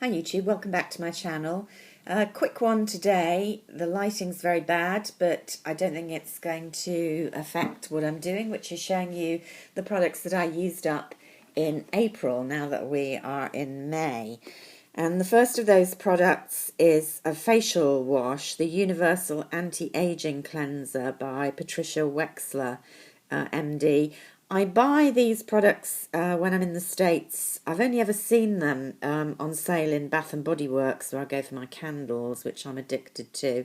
Hi YouTube, welcome back to my channel. Quick one today. The lighting's very bad, but I don't think it's going to affect what I'm doing, which is showing you the products that I used up in April, now that we are in May. And the first of those products is a facial wash, the Universal Anti-Aging Cleanser by Patricia Wexler MD. I buy these products when I'm in the States. I've only ever seen them on sale in Bath and Body Works, where I go for my candles, which I'm addicted to.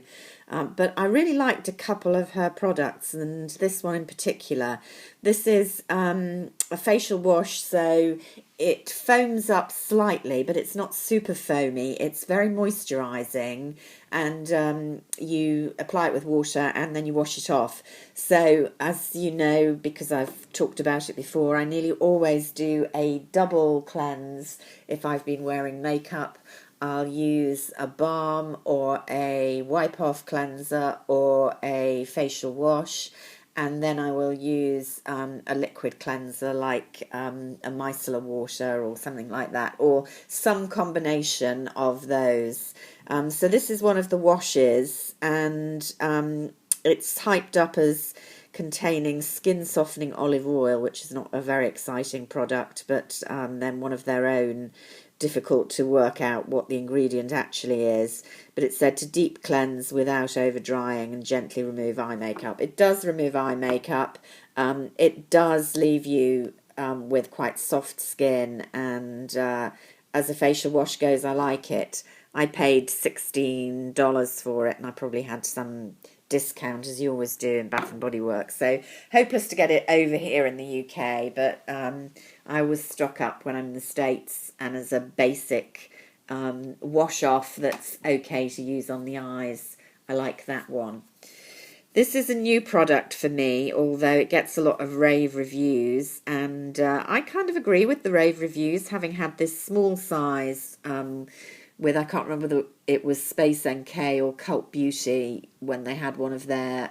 But I really liked a couple of her products, and this one in particular. This is a facial wash, so it foams up slightly, but it's not super foamy. It's very moisturising, and you apply it with water and then you wash it off. So, as you know, because I've talked about it before, I nearly always do a double cleanse if I've been wearing makeup. I'll use a balm or a wipe-off cleanser or a facial wash, and then I will use a liquid cleanser like a micellar water or something like that, or some combination of those. So this is one of the washes, and it's hyped up as containing skin softening olive oil, which is not a very exciting product, but then one of their own, difficult to work out what the ingredient actually is. But it said to deep cleanse without over drying and gently remove eye makeup. It does remove eye makeup. It does leave you with quite soft skin, and as a facial wash goes, I like it. I paid $16 for it, and I probably had some discount, as you always do in Bath and Body Works. So hopeless to get it over here in the UK, but I always stock up when I'm in the States, and as a basic wash off that's okay to use on the eyes, I like that one. This is a new product for me, although it gets a lot of rave reviews, and I kind of agree with the rave reviews, having had this small size with, I can't remember whether it was Space NK or Cult Beauty, when they had one of their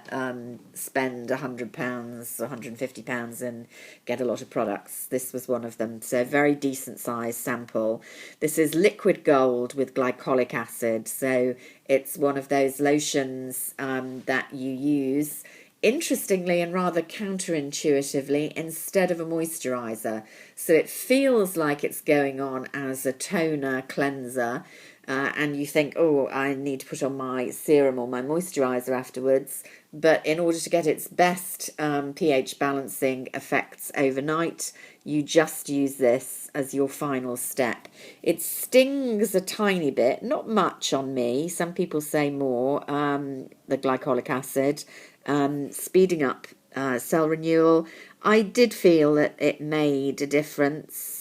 spend £100, £150 and get a lot of products. This was one of them, so very decent size sample. This is liquid gold with glycolic acid, so it's one of those lotions that you use, interestingly and rather counterintuitively, instead of a moisturiser. So it feels like it's going on as a toner cleanser, and you think, oh, I need to put on my serum or my moisturiser afterwards. But in order to get its best pH balancing effects overnight, you just use this as your final step. It stings a tiny bit, not much on me. Some people say more, the glycolic acid, speeding up cell renewal. I did feel that it made a difference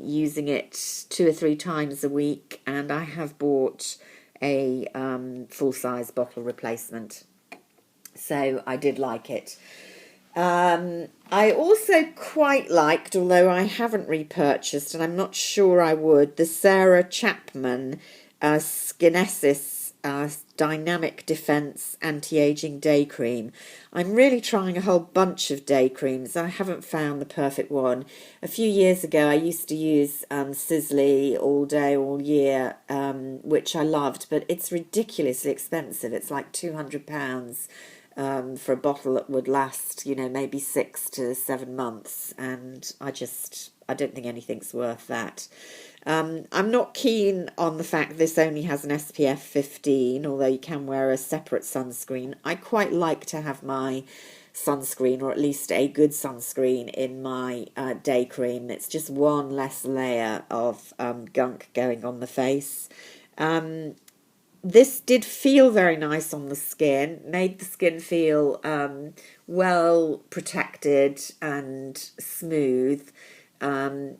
using it 2 or 3 times a week, and I have bought a full-size bottle replacement. So I did like it. I also quite liked, although I haven't repurchased, and I'm not sure I would, the Sarah Chapman Skinesis Dynamic Defense Anti-Aging Day Cream. I'm really trying a whole bunch of day creams. I haven't found the perfect one. A few years ago I used to use Sisley all day, all year, which I loved, but it's ridiculously expensive. It's like £200 for a bottle that would last, maybe 6 to 7 months, and I don't think anything's worth that. I'm not keen on the fact this only has an SPF 15, although you can wear a separate sunscreen. I quite like to have my sunscreen, or at least a good sunscreen, in my day cream. It's just one less layer of gunk going on the face. This did feel very nice on the skin, made the skin feel well protected and smooth,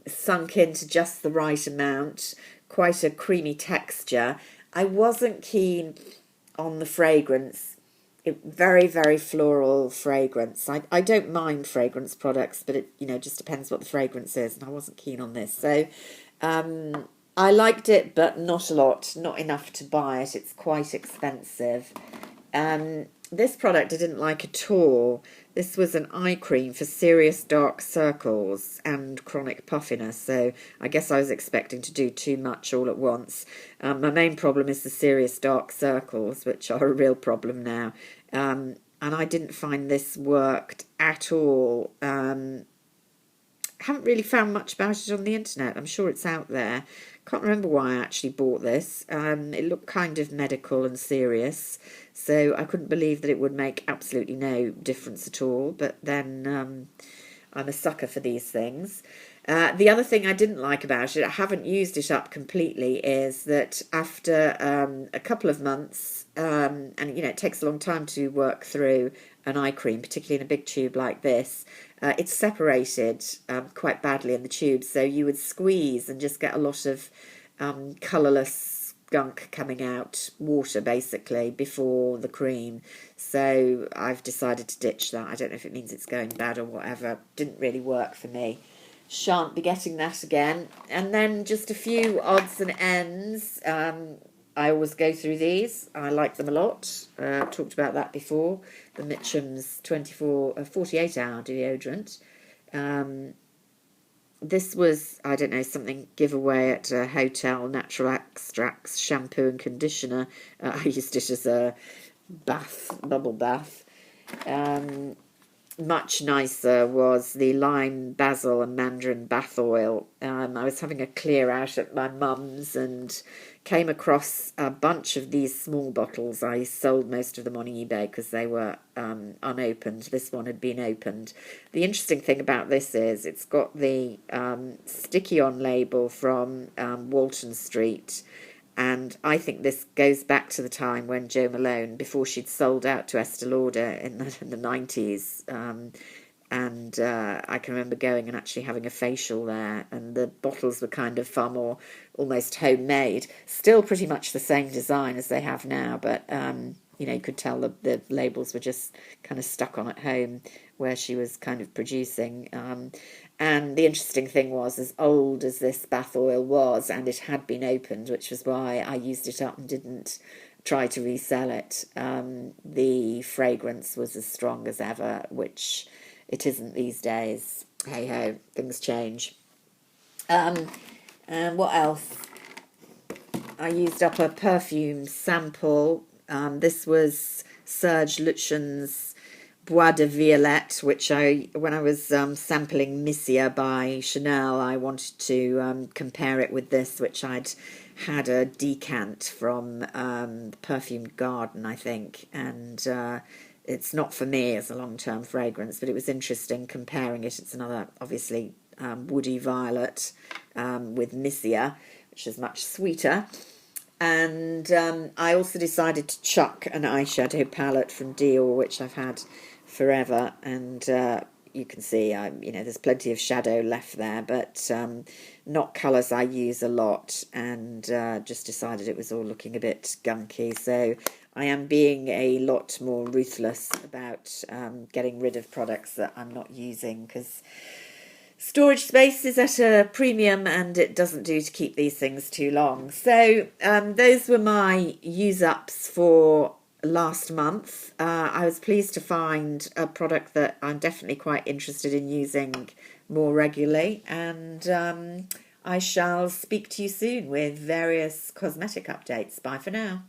sunk into just the right amount, quite a creamy texture. I wasn't keen on the fragrance. Very, very floral fragrance. I don't mind fragrance products, but it just depends what the fragrance is, and I wasn't keen on this. So I liked it, but not a lot, not enough to buy it. It's quite expensive. This product I didn't like at all. This was an eye cream for serious dark circles and chronic puffiness, so I guess I was expecting to do too much all at once. My main problem is the serious dark circles, which are a real problem now. And I didn't find this worked at all. Haven't really found much about it on the internet. I'm sure it's out there. Can't remember why I actually bought this. It looked kind of medical and serious, so I couldn't believe that it would make absolutely no difference at all. But then I'm a sucker for these things. The other thing I didn't like about it, I haven't used it up completely, is that after a couple of months, and it takes a long time to work through an eye cream, particularly in a big tube like this, it's separated quite badly in the tube, so you would squeeze and just get a lot of colourless gunk coming out, water basically, before the cream. So I've decided to ditch that. I don't know if it means it's going bad or whatever. Didn't really work for me. Shan't be getting that again. And then just a few odds and ends. I always go through these. I like them a lot. Talked about that before. The Mitchum's 48-hour deodorant. This was, I don't know, something giveaway at a hotel, natural extracts, shampoo and conditioner. I used it as a bubble bath. Much nicer was the lime, basil and mandarin bath oil. I was having a clear out at my mum's and came across a bunch of these small bottles. I sold most of them on eBay because they were unopened. This one had been opened. The interesting thing about this is it's got the sticky-on label from Walton Street. And I think this goes back to the time when Jo Malone, before she'd sold out to Estee Lauder in the 90s. I can remember going and actually having a facial there. And the bottles were kind of far more almost homemade. Still pretty much the same design as they have now. But, you could tell the labels were just kind of stuck on at home where she was kind of producing. And the interesting thing was, as old as this bath oil was, and it had been opened, which was why I used it up and didn't try to resell it, the fragrance was as strong as ever, which it isn't these days. Hey-ho, things change. And what else? I used up a perfume sample. This was Serge Lutsen's Bois de Violette, which when I was sampling Missia by Chanel, I wanted to compare it with this, which I'd had a decant from Perfume Garden, I think, and it's not for me as a long-term fragrance, but it was interesting comparing it. It's another, obviously, woody violet with Missia, which is much sweeter. And I also decided to chuck an eyeshadow palette from Dior, which I've had forever, and you can see there's plenty of shadow left there, but not colours I use a lot, and just decided it was all looking a bit gunky. So I am being a lot more ruthless about getting rid of products that I'm not using, because storage space is at a premium and it doesn't do to keep these things too long. So those were my use-ups for last month. I was pleased to find a product that I'm definitely quite interested in using more regularly, and I shall speak to you soon with various cosmetic updates. Bye for now.